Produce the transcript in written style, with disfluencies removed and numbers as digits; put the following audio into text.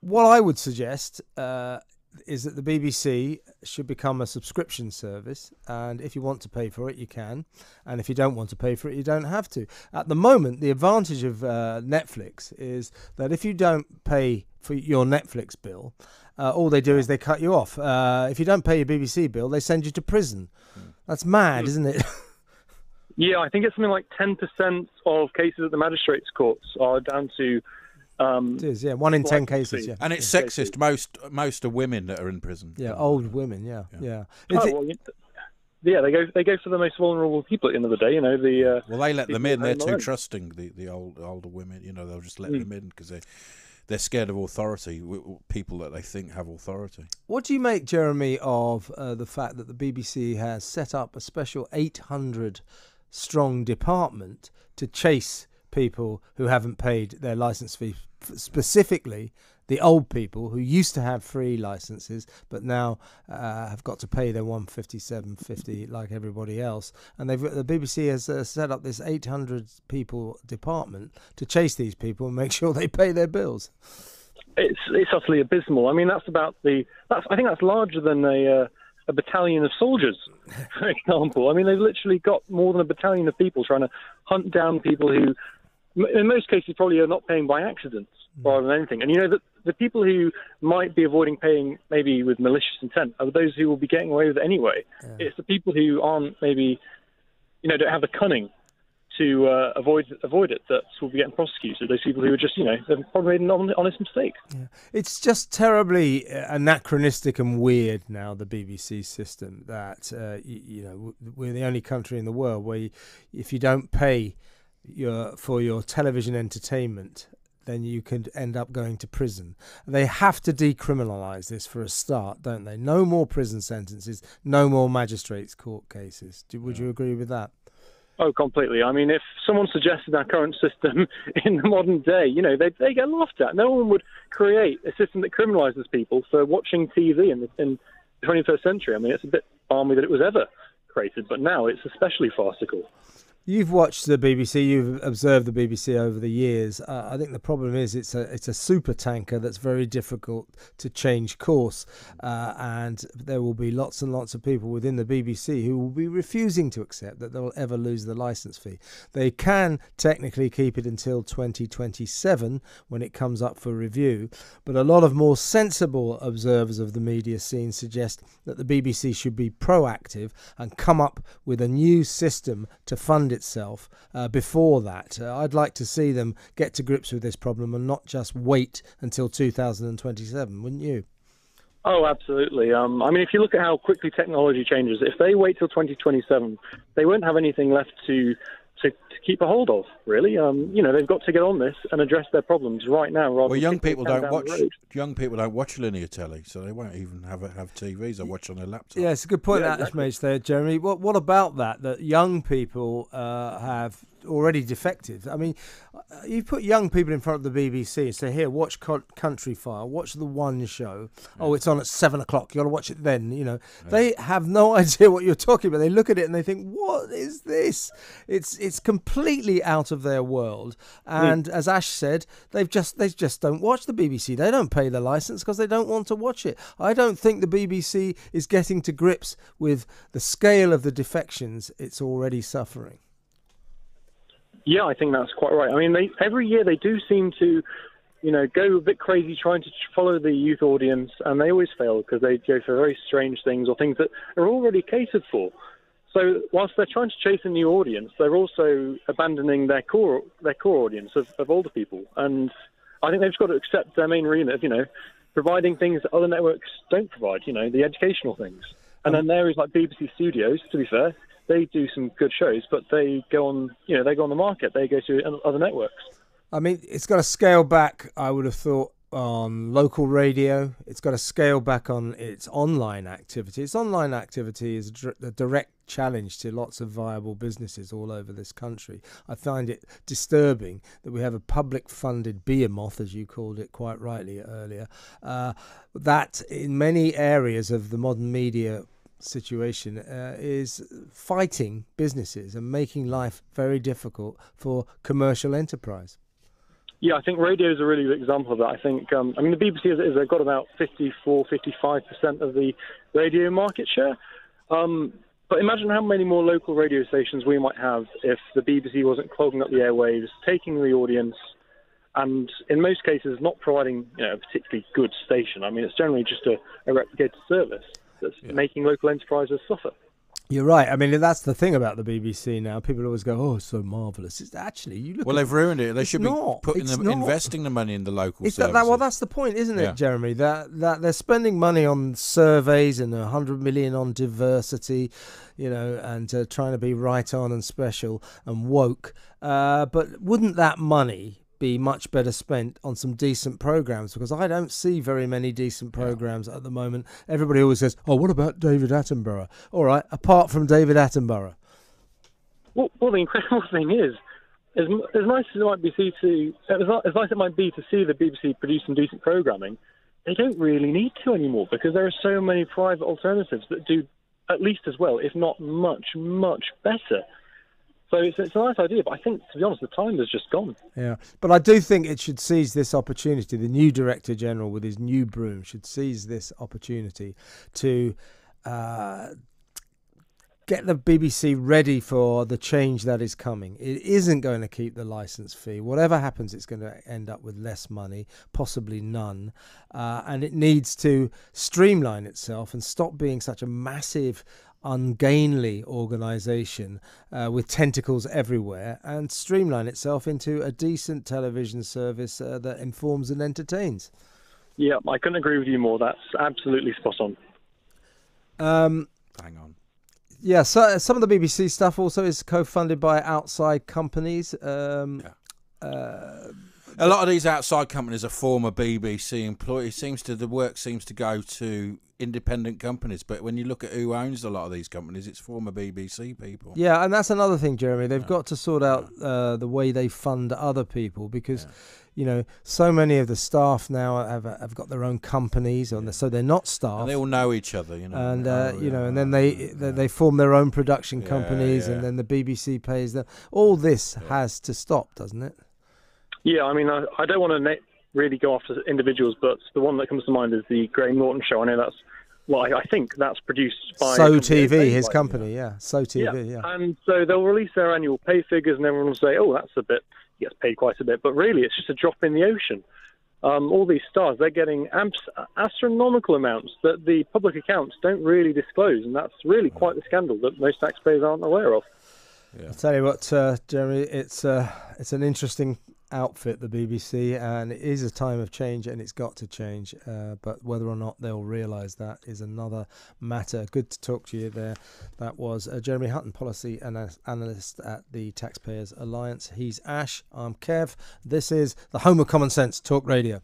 what I would suggest is that the BBC should become a subscription service, and if you want to pay for it, you can, and if you don't want to pay for it, you don't have to. At the moment, the advantage of Netflix is that if you don't pay for your Netflix bill, all they do is they cut you off. If you don't pay your BBC bill, they send you to prison. That's mad, isn't it? Yeah, I think it's something like 10% of cases at the magistrates' courts are down to... it is, yeah. 1 in 10 cases, yeah. And it's sexist. Most are women that are in prison. Yeah, old women, yeah. Yeah, they go for the most vulnerable people at the end of the day. You know, well, they let them in. They're too trusting. The older women, you know, they'll just let them in because they're scared of authority. People that they think have authority. What do you make, Jeremy, of the fact that the BBC has set up a special 800-strong department to chase people who haven't paid their licence fee, specifically the old people who used to have free licences but now have got to pay their $157.50 like everybody else, and the BBC has set up this 800 people department to chase these people and make sure they pay their bills. It's utterly abysmal. I mean, I think that's larger than a battalion of soldiers, for example. I mean, they've literally got more than a battalion of people trying to hunt down people who, in most cases, probably are not paying by accident rather than anything. And you know that the people who might be avoiding paying, maybe with malicious intent, are those who will be getting away with it anyway. Yeah. It's the people who aren't maybe, don't have the cunning to avoid it that will be getting prosecuted. Those people who are just, they've probably made an honest mistake. Yeah. It's just terribly anachronistic and weird now, the BBC system, that we're the only country in the world where if you don't pay for your television entertainment, then you could end up going to prison. They have to decriminalise this for a start, don't they? No more prison sentences, no more magistrates' court cases. Would you agree with that? Oh, completely. I mean, if someone suggested our current system in the modern day, they get laughed at. No one would create a system that criminalises people for watching TV in the 21st century. I mean, it's a bit balmy that it was ever created, but now it's especially farcical. You've watched the BBC, you've observed the BBC over the years. I think the problem is it's a super tanker that's very difficult to change course, and there will be lots and lots of people within the BBC who will be refusing to accept that they'll ever lose the licence fee. They can technically keep it until 2027 when it comes up for review, but a lot of more sensible observers of the media scene suggest that the BBC should be proactive and come up with a new system to fund itself before that. I'd like to see them get to grips with this problem and not just wait until 2027, wouldn't you? Oh, absolutely. I mean, if you look at how quickly technology changes, if they wait till 2027, they won't have anything left to keep a hold of, really. They've got to get on this and address their problems right now. Well, young people don't watch linear telly, so they won't even have TVs. They watch on their laptop. Yeah, it's a good point that makes there, Jeremy. What about that young people have already defected? I mean, you put young people in front of the BBC and say, here, watch Country File, watch the One show. Oh, it's on at 7 o'clock. You got to watch it then. They have no idea what you're talking about. They look at it and they think, what is this? It's completely out of their world. And as Ash said, they just don't watch the BBC. They don't pay the license because they don't want to watch it. I don't think the BBC is getting to grips with the scale of the defections it's already suffering. Yeah, I think that's quite right. I mean, every year they do seem to, go a bit crazy trying to follow the youth audience, and they always fail because they go for very strange things or things that are already catered for. So whilst they're trying to chase a new audience, they're also abandoning their core audience of older people. And I think they've just got to accept their main remit of, providing things that other networks don't provide, the educational things. And then there is like BBC Studios, to be fair. They do some good shows, but they go on, they go on the market. They go to other networks. I mean, it's got to scale back, I would have thought, on local radio. It's got to scale back on its online activity. Its online activity is a direct challenge to lots of viable businesses all over this country. I find it disturbing that we have a public-funded behemoth, as you called it quite rightly earlier, that in many areas of the modern media situation is fighting businesses and making life very difficult for commercial enterprise. Yeah, I think radio is a really good example of that. I think, the BBC as it is, they've got about 55% of the radio market share. But imagine how many more local radio stations we might have if the BBC wasn't clogging up the airwaves, taking the audience, and in most cases not providing a particularly good station. I mean, it's generally just a replicated service that's making local enterprises suffer. You're right. I mean, that's the thing about the BBC now. People always go, "Oh, it's so marvellous." It's actually, you look. Well, they've ruined it. They should be not. investing the money in the local services. Well, that's the point, isn't it, Jeremy? That they're spending money on surveys and 100 million on diversity, and trying to be right on and special and woke. But wouldn't that money be much better spent on some decent programs? Because I don't see very many decent programs at the moment. Everybody always says, "Oh, what about David Attenborough?" All right, apart from David Attenborough. Well, the incredible thing is, as nice as it might be to see the BBC produce some decent programming, they don't really need to anymore because there are so many private alternatives that do at least as well, if not much, much better. So it's a nice idea, but I think, to be honest, the time has just gone. Yeah, but I do think it should seize this opportunity. The new Director General with his new broom should seize this opportunity to get the BBC ready for the change that is coming. It isn't going to keep the licence fee. Whatever happens, it's going to end up with less money, possibly none. And it needs to streamline itself and stop being such a massive, ungainly organisation with tentacles everywhere, and streamline itself into a decent television service that informs and entertains. Yeah, I couldn't agree with you more. That's absolutely spot on. Hang on. Yeah, so some of the BBC stuff also is co-funded by outside companies. A lot of these outside companies are former BBC employees. The work seems to go to independent companies, but when you look at who owns a lot of these companies, it's former BBC people. Yeah, and that's another thing, Jeremy. They've got to sort out the way they fund other people because, so many of the staff now have got their own companies, so they're not staff. And they all know each other, And and then they form their own production companies, and then the BBC pays them. All this has to stop, doesn't it? Yeah, I mean, I don't want to really go after individuals, but the one that comes to mind is the Graham Norton show. I know I think that's produced by So TV, his company, So TV, yeah. And so they'll release their annual pay figures, and everyone will say, "Oh, that's a bit." He gets paid quite a bit, but really, it's just a drop in the ocean. All these stars, they're getting astronomical amounts that the public accounts don't really disclose, and that's really quite the scandal that most taxpayers aren't aware of. Yeah. I'll tell you what, Jeremy, it's an interesting outfit, the BBC, and it is a time of change, and it's got to change, but whether or not they'll realise that is another matter. Good to talk to you there. That was Jeremy Hutton, policy analyst at the Taxpayers Alliance. He's Ash, I'm Kev. This is the home of Common Sense Talk Radio.